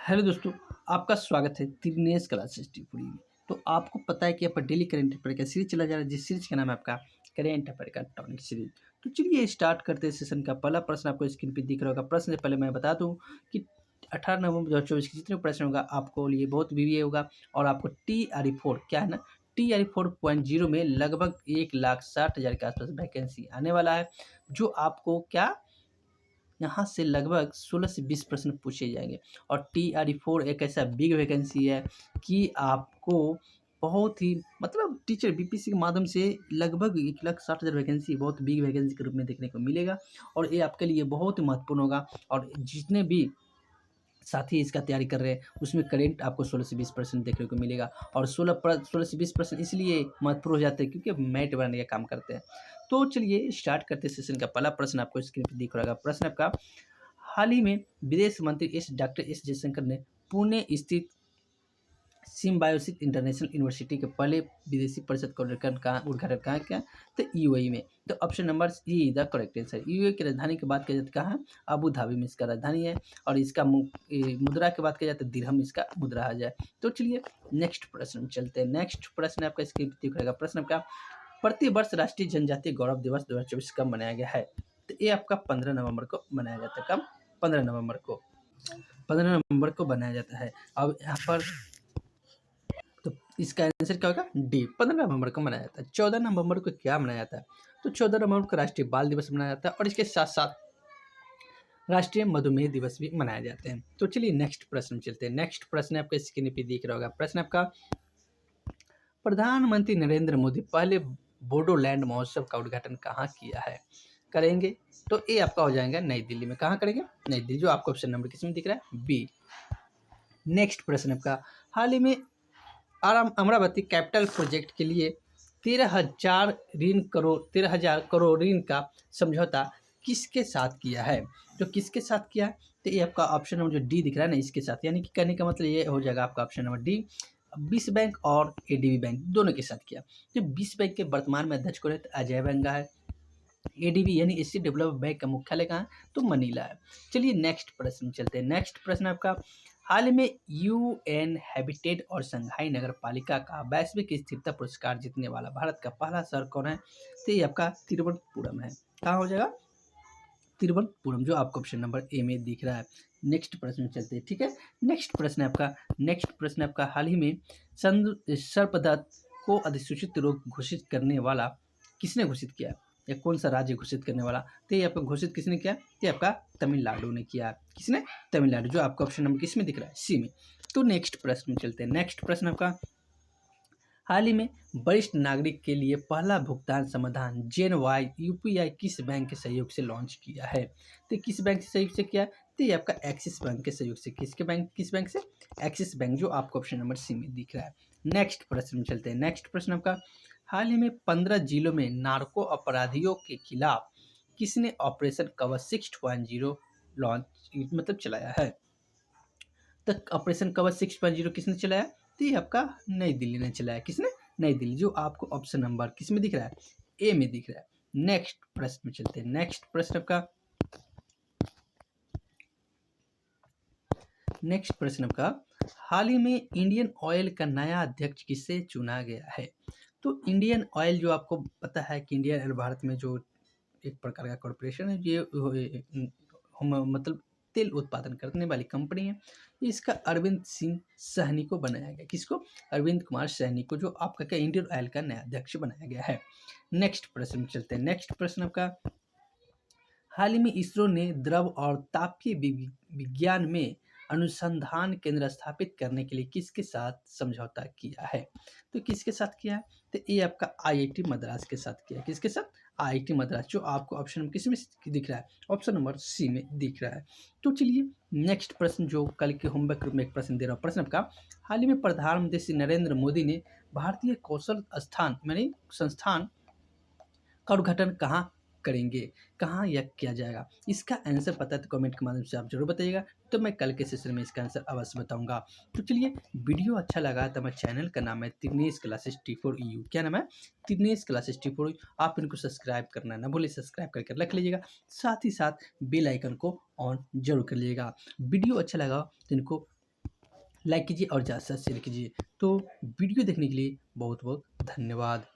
Hello दोस्तों, आपका स्वागत है दिनेश क्लासेस टिप्पणी में। तो आपको पता है कि यहाँ पर डेली करेंट अफेयर का सीरीज चला जा रहा है, जिस सीरीज का नाम है आपका करेंट अफेयर का टॉनिक सीरीज। तो चलिए स्टार्ट करते हैं सेशन का पहला प्रश्न आपको स्क्रीन पे दिख रहा होगा। प्रश्न से पहले मैं बता दूं कि 18 नवंबर 2024 के जितने प्रश्न होगा आपको लिए बहुत वीवी होगा। और आपको TRE4 क्या है ना, TRE4.0 में लगभग 1,60,000 के आसपास वैकेंसी आने वाला है, जो आपको क्या यहाँ से लगभग 16 से 20 प्रश्न पूछे जाएंगे। और TRE4 एक ऐसा बिग वैकेंसी है कि आपको बहुत ही मतलब टीचर बीपीएससी के माध्यम से लगभग 1,60,000 वैकेंसी बहुत बिग वैकेंसी के रूप में देखने को मिलेगा। और ये आपके लिए बहुत ही महत्वपूर्ण होगा। और जितने भी साथ ही इसका तैयारी कर रहे हैं उसमें करेंट आपको 16 से 20% देखने को मिलेगा। और 16 से 20% इसलिए महत्वपूर्ण हो जाते हैं क्योंकि मैट बनाने का काम करते हैं। तो चलिए स्टार्ट करते हैं सेशन का पहला प्रश्न आपको स्क्रीन पर दिख रहा होगा। प्रश्न आपका, हाल ही में विदेश मंत्री डॉक्टर एस जयशंकर ने पुणे स्थित सिम्बायोसिस इंटरनेशनल यूनिवर्सिटी के पहले विदेशी परिषद का उद्घाटन कहाँ किया? तो यूएई में। तो option number E the correct answer. UAE की राजधानी की बात की जाती है कहाँ? अबू धाबी में इसका राजधानी है। और इसका मुद्रा की बात की जाती है दिरहम इसका मुद्रा आ जाए। तो चलिए नेक्स्ट प्रश्न में चलते हैं। नेक्स्ट प्रश्न आपका स्क्रीन पर दिख रहेगा। प्रश्न आपका, प्रति वर्ष राष्ट्रीय जनजातीय गौरव दिवस 2024 कब मनाया गया है? तो ये आपका 15 नवंबर को मनाया जाता है। कब? 15 नवंबर को। 15 नवंबर को बनाया जाता है। अब यहाँ पर तो इसका आंसर क्या होगा? डी, 15 नवंबर को मनाया जाता है। 14 नवंबर को क्या मनाया जाता है? तो 14 नवंबर को राष्ट्रीय बाल दिवस मनाया जाता है। और इसके साथ साथ राष्ट्रीय मधुमेह दिवस भी मनाए जाते हैं। तो चलिए नेक्स्ट प्रश्न में चलते हैं। नेक्स्ट प्रश्न आपका स्क्रीन पे दिख रहा होगा। प्रश्न आपका, प्रधानमंत्री नरेंद्र मोदी पहले बोडोलैंड महोत्सव का उद्घाटन कहाँ किया है? करेंगे? तो ये आपका हो जाएगा नई दिल्ली में। कहाँ करेंगे? नई दिल्ली, जो आपको ऑप्शन नंबर किस में दिख रहा है? बी। नेक्स्ट प्रश्न आपका, हाल ही में अमरावती कैपिटल प्रोजेक्ट के लिए 13,000 करोड़ ऋण का समझौता किसके साथ किया है? तो किसके साथ किया है? तो ये आपका ऑप्शन नंबर जो डी दिख रहा है ना, इसके साथ। यानी कि कहने का मतलब ये हो जाएगा आपका ऑप्शन नंबर डी, विश्व बैंक और एडीबी बैंक दोनों के साथ किया। तो विश्व बैंक के वर्तमान में अध्यक्ष कौन है? तो अजय बंगा है। एडीबी यानी एशियन डेवलपमेंट बैंक का मुख्यालय कहाँ है? तो मनीला है। चलिए नेक्स्ट प्रश्न चलते हैं। नेक्स्ट प्रश्न आपका, हाल ही में यूएन हैबिटेट और संघाई नगर पालिका का वैश्विक स्थिरता पुरस्कार जीतने वाला भारत का पहला शहर कौन है? तो ये आपका तिरुवनंतपुरम है। कहाँ हो जाएगा? तिरुवनंतपुरम, जो आपको ऑप्शन नंबर ए में दिख रहा है। नेक्स्ट प्रश्न चलते हैं। ठीक है, नेक्स्ट प्रश्न आपका, हाल ही में सर्पदत्त को अधिसूचित रोग घोषित करने वाला किसने घोषित किया? या कौन सा राज्य घोषित करने वाला? तो ये आपका घोषित किसने किया? ये आपका तमिलनाडु ने किया। किसने? तमिलनाडु, जो आपका ऑप्शन नंबर किस में दिख रहा है? सी में। तो नेक्स्ट प्रश्न में चलते हैं। नेक्स्ट प्रश्न आपका, हाल ही में वरिष्ठ नागरिक के लिए पहला भुगतान समाधान जेन वाई यूपीआई किस बैंक के सहयोग से लॉन्च किया है? तो किस बैंक के सहयोग से किया? तो ये आपका एक्सिस बैंक के सहयोग से। किस बैंक से? एक्सिस बैंक, जो आपको ऑप्शन नंबर सी में दिख रहा है। नेक्स्ट प्रश्न में चलते हैं। नेक्स्ट प्रश्न आपका, हाल ही में 15 जिलों में नार्को अपराधियों के खिलाफ किसने ऑपरेशन कवच 6.0 लॉन्च मतलब चलाया है? तो ऑपरेशन कवच 6.0 किसने चलाया? तो ये आपका नई दिल्ली ने चलाया। किसने? नई दिल्ली, जो आपको ऑप्शन नंबर किस में दिख रहा है? ए में दिख रहा है। नेक्स्ट प्रश्न में चलते हैं। नेक्स्ट प्रश्न आपका, हाल ही में इंडियन ऑयल का नया अध्यक्ष किसे चुना गया है? तो इंडियन ऑयल, जो आपको पता है कि इंडियन ऑयल भारत में जो एक प्रकार का कॉरपोरेशन है, ये मतलब तेल उत्पादन करने वाली कंपनी है। इसका अरविंद सिंह सहनी को बनाया गया। किसको? अरविंद कुमार सहनी को, जो आपका क्या इंडियन ऑयल का नया अध्यक्ष बनाया गया है। नेक्स्ट प्रश्न में चलते हैं। नेक्स्ट प्रश्न आपका, हाल ही में इसरो ने द्रव और तापीय विज्ञान में अनुसंधान केंद्र स्थापित करने के लिए किसके साथ समझौता किया है? तो किसके साथ किया है? तो ये आपका आईआईटी मद्रास के साथ किया है। किसके साथ? आईआईटी मद्रास, जो आपको ऑप्शन नंबर किस में दिख रहा है? ऑप्शन नंबर सी में दिख रहा है। तो चलिए नेक्स्ट प्रश्न, जो कल के होमवर्क में एक प्रश्न दे रहा हूँ। प्रश्न आपका, हाल ही में प्रधानमंत्री श्री नरेंद्र मोदी ने भारतीय कौशल संस्थान का उद्घाटन कहाँ करेंगे? कहाँ यह किया जाएगा? इसका आंसर पता है तो कमेंट के माध्यम से आप जरूर बताइएगा, तो मैं कल के सेशन में इसका आंसर अवश्य बताऊंगा। तो चलिए, वीडियो अच्छा लगा तो हमारे चैनल का नाम है दिनेश क्लासेस T4EU। क्या नाम है? Dinesh classes T4EU। आप इनको सब्सक्राइब करना ना भूलिए, सब्सक्राइब करके रख लीजिएगा। साथ ही साथ बेल आइकन को ऑन जरूर कर लीजिएगा। वीडियो अच्छा लगा तो इनको लाइक कीजिए और ज़्यादा से ज़्यादा शेयर कीजिए। तो वीडियो देखने के लिए बहुत बहुत धन्यवाद।